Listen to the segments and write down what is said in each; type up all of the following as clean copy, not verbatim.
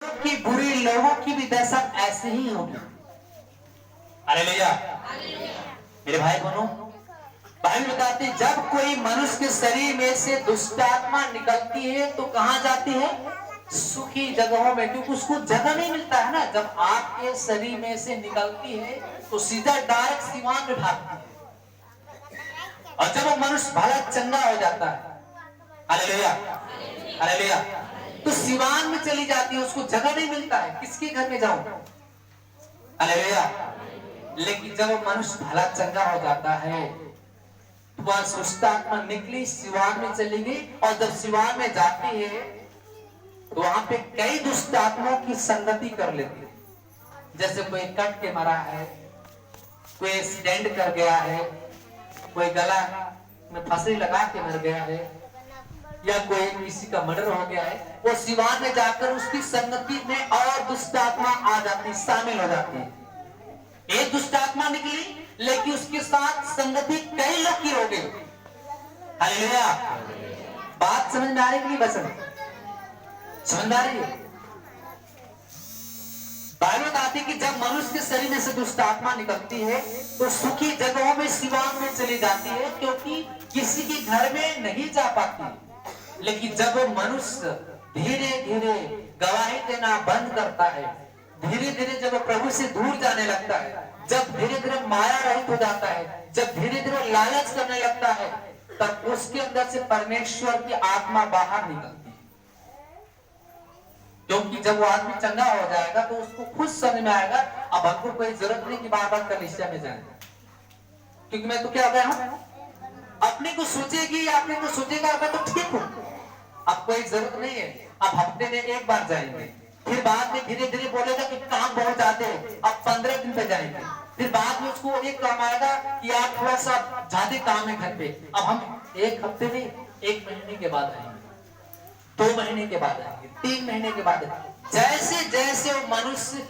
कि बुरी लोगों की भी दशा ऐसे ही होगी। हालेलुया। मेरे भाई बहनों, बाइबल बताती है जब कोई मनुष्य के शरीर में से दुष्ट आत्मा निकलती है तो कहां जाती है? सुखी जगहों में, क्योंकि उसको जगह नहीं मिलता है ना। जब आपके शरीर में से निकलती है तो सीधा डायरेक्ट सिवान में भागती है, और जब वो मनुष्य भला चंगा हो जाता है, हालेलुया हालेलुया, तो सिवान में चली जाती है, उसको जगह नहीं मिलता है किसके घर में जाऊं, हालेलुया। लेकिन जब वो मनुष्य भला चंगा हो जाता है तो वह दुष्ट आत्मा निकली, सिवान में चली गई, और जब सिवान में जाती है तो वहां पे कई दुष्ट आत्माओं की संगति कर लेती है। जैसे कोई कट के मरा है, कोई एक्सीडेंट कर गया है, कोई गला में फंसी लगा के मर गया है, या कोई किसी का मर्डर हो गया है, वो सिवान में जाकर उसकी संगति में और दुष्ट आत्मा आ जाती, शामिल हो जाती है। एक दुष्ट आत्मा निकली लेकिन उसके साथ संगति कई लोग की हो गई। हालेलुया। बात समझ में आ रही कि नहीं? बसन समझ में आ रही है? बाइबल बताती है कि जब मनुष्य के शरीर में से दुष्ट आत्मा निकलती है तो सुखी जगहों में सिवान में चली जाती है, क्योंकि किसी के घर में नहीं जा पाती। लेकिन जब वो मनुष्य धीरे धीरे गवाही देना बंद करता है, धीरे धीरे जब वो प्रभु से दूर जाने लगता है, जब धीरे धीरे माया रहित हो जाता है, जब धीरे धीरे लालच करने लगता है, तब उसके अंदर से परमेश्वर की आत्मा बाहर निकलती है। क्योंकि जब वो आदमी चंगा हो जाएगा तो उसको खुद समझ में आएगा अब हमको कोई जरूरत नहीं कि बार बार कलीसिया में जाए, क्योंकि मैं तो क्या हो गया हूं, अपने को सोचेगी या अपने को सोचेगा मैं तो ठीक हूं, अब कोई जरूरत नहीं है, अब हफ्ते में एक बार जाएंगे, फिर बाद में धीरे धीरे बोलेगा कि काम बहुत ज्यादा है, अब 15 दिन पे जाएंगे, फिर बाद में उसको एक काम आएगा कि यार थोड़ा सा ज्यादा काम है घर पे, अब हम एक हफ्ते में, एक महीने के बाद आएंगे, 2 महीने के बाद आएंगे, 3 महीने के बाद आएंगे। जैसे जैसे वो मनुष्य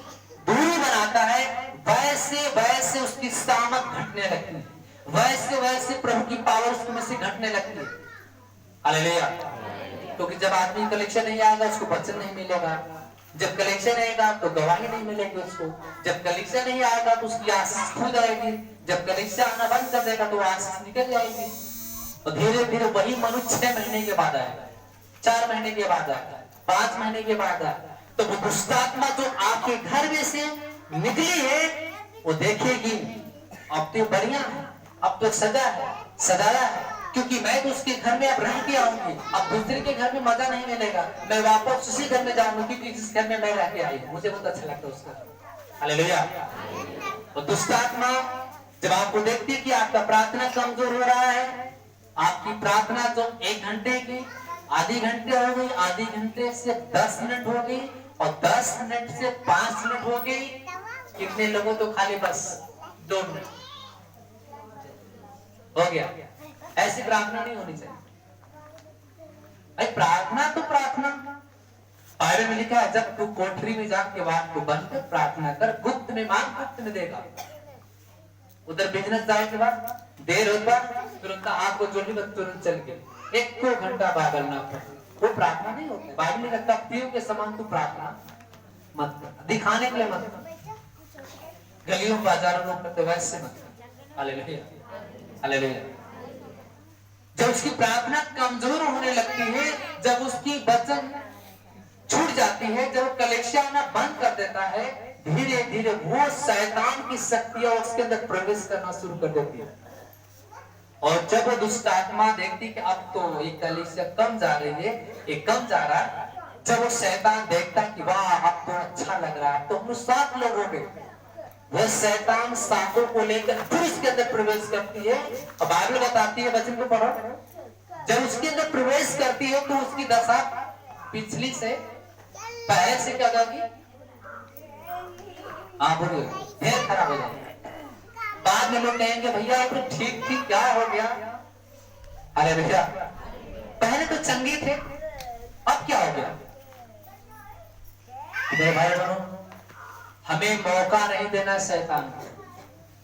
दूरी बनाता है वैसे वैसे उसकी सामत घटने लगती है, वैसे वैसे प्रभु की पावर उसमें से घटने लगती है। हालेलुया। क्योंकि जब आदमी कलेक्शन नहीं आएगा उसको वचन नहीं मिलेगा, जब कलेक्शन आएगा तो गवाही नहीं मिलेगी उसको, जब कलेक्शन नहीं आएगा तो उसकी आशीष खो जाएगी, जब कलेक्शन आना बंद कर देगा तो आशीष निकल जाएगी। तो धीरे धीरे वही मनुष्य 6 महीने के बाद आएगा, 4 महीने के बाद आएगा, 5 महीने के बाद आएगा, तो वो दुष्ट आत्मा जो आपके घर में से निकली है वो देखेगी अब तो बढ़िया है, अब तो सजा है, सजाया है, क्योंकि मैं तो उसके घर में अब रह के आऊंगी, अब दूसरे के घर में मजा नहीं मिलेगा, मैं वापस उसी घर में जाऊंगी क्योंकि जिस घर में मैं रह के आई हूं मुझे बहुत अच्छा लगता है उसका। हालेलुया। तो दुष्ट आत्मा जब आपको देखती है कि आपका प्रार्थना कमजोर हो रहा है, आपकी प्रार्थना जो 1 घंटे की आधे घंटे हो गई, आधे घंटे से 10 मिनट हो गई, और 10 मिनट से 5 मिनट हो गई, कितने लोगों तो खाली बस 2 मिनट हो गया। ऐसी प्रार्थना नहीं होनी चाहिए भाई। प्रार्थना तो प्रार्थना, बाइबल में लिखा है जब तू कोठरी में जाके बात को बंद कर प्रार्थना कर, गुप्त में मांग गुप्त में देगा। उधर बिजनेस जाए के बाद देर होता तुरंत आंख को जोड़ी बस तुरंत चल गए, 1 घंटा बाइबल ना पढ़े, वो प्रार्थना नहीं होती। बाइबल में लगता पीओ के समान तू प्रार्थना मत कर, दिखाने के लिए मत कर, गलियों बाजारों में करते वैसे मत कर। Hallelujah hallelujah. जब उसकी प्रार्थना कमजोर होने लगती है, जब उसकी वचन छूट जाती है, जब कलेक्शन आना बंद कर देता है, धीरे धीरे वो शैतान की शक्तियां उसके अंदर प्रवेश करना शुरू कर देती है। और जब वो दुष्ट आत्मा देखती कि अब तो ये कलीसिया कम जा रही है, ये कम जा रहा है, जब वो शैतान देखता कि वाह अब तो अच्छा लग रहा है, तो हम 7 लोग हो गए, वह शैतान सांपों को लेकर फिर उसके अंदर प्रवेश करती है। और बाइबल बताती है, वचन को पढ़ो, जब उसके अंदर प्रवेश करती है तो उसकी दशा पिछली से पहले से क्या होगी? हाँ बोलिए, फिर खराब हो जाएगी। बाद में लोग कहेंगे भैया तो ठीक ठीक क्या हो गया? अरे भैया पहले तो चंगे थे, अब क्या हो गया? मेरे भाई बहनों, हमें मौका नहीं देना शैतान को,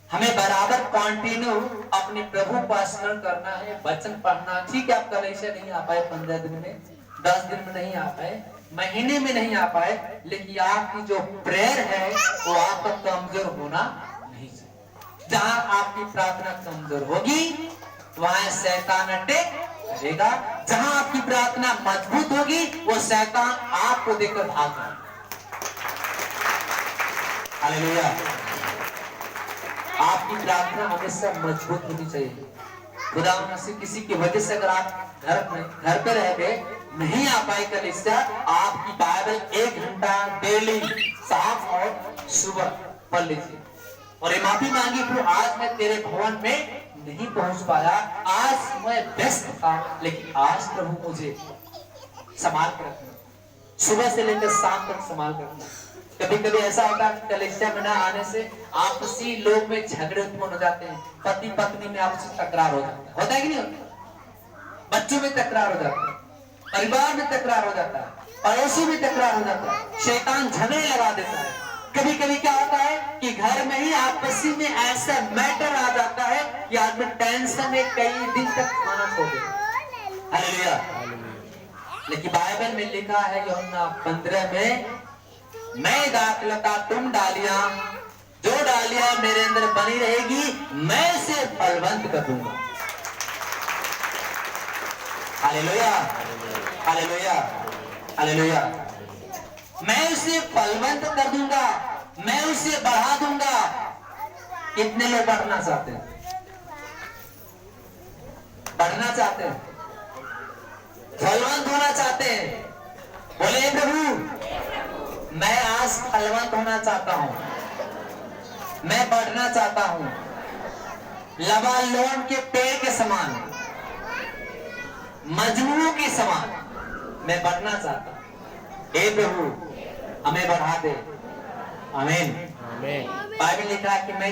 हमें बराबर कंटिन्यू अपने प्रभु को स्मरण करना है, वचन पढ़ना। ठीक है आप कलेक्शन नहीं आ पाए 15 दिन में, 10 दिन में नहीं आ पाए, महीने में नहीं आ पाए, लेकिन आपकी जो प्रेयर है वो आपका कमजोर होना नहीं चाहिए। जहां आपकी प्रार्थना कमजोर होगी वहां शैतान अटैक करेगा। जहां आपकी प्रार्थना मजबूत होगी वो शैतान आपको देखकर भागेगा। हालेलुया। आपकी प्रार्थना हमेशा मजबूत होनी चाहिए। खुदा मसीह किसी की वजह से अगर आप घर पे रह गए, नहीं आ पाए कलीसिया, आपकी बाइबल 1 घंटा डेली शाम और सुबह पढ़ लीजिए और ये माफी मांगी, प्रभु आज मैं तेरे भवन में नहीं पहुंच पाया, आज मैं व्यस्त था, लेकिन आज प्रभु मुझे संभाल कर रखना, सुबह से लेकर शाम तक संभाल कर रखना। कभी कभी ऐसा होता है कलीसिया में ना आने से आपसी लोग में झगड़े उत्पन्न हो जाते हैं, पति पत्नी में आपसी तकरार हो जाता है, होता है कि नहीं होता? बच्चों में तकरार हो जाता है, परिवार में तकरार हो जाता है, पड़ोसी में तकरार हो जाता है, शैतान झगड़े लगा देता है। कभी कभी क्या होता है कि घर में ही आपसी में ऐसा मैटर आ जाता है कि आदमी टेंशन में कई दिन तक खाना छोड़ देता है। हालेलुया। लेकिन बाइबल में लिखा है यूहन्ना 15 में, मैं दाखलता तुम डालियां, जो डालियां मेरे अंदर बनी रहेगी मैं इसे फलवंत कर दूंगा। Hallelujah, hallelujah, hallelujah. मैं उसे फलवंत कर दूंगा, मैं उसे बढ़ा दूंगा। कितने लोग बढ़ना चाहते हैं? बढ़ना चाहते हैं, फलवंत होना चाहते हैं? बोले प्रभु मैं आज फलवंत होना चाहता हूं, मैं बढ़ना चाहता हूं, लबानोन के पेड़ के समान, मजनू के समान मैं बढ़ना चाहता हूं। हे प्रभु हमें बढ़ा दे। आमीन। बाइबल लिखा है कि मैं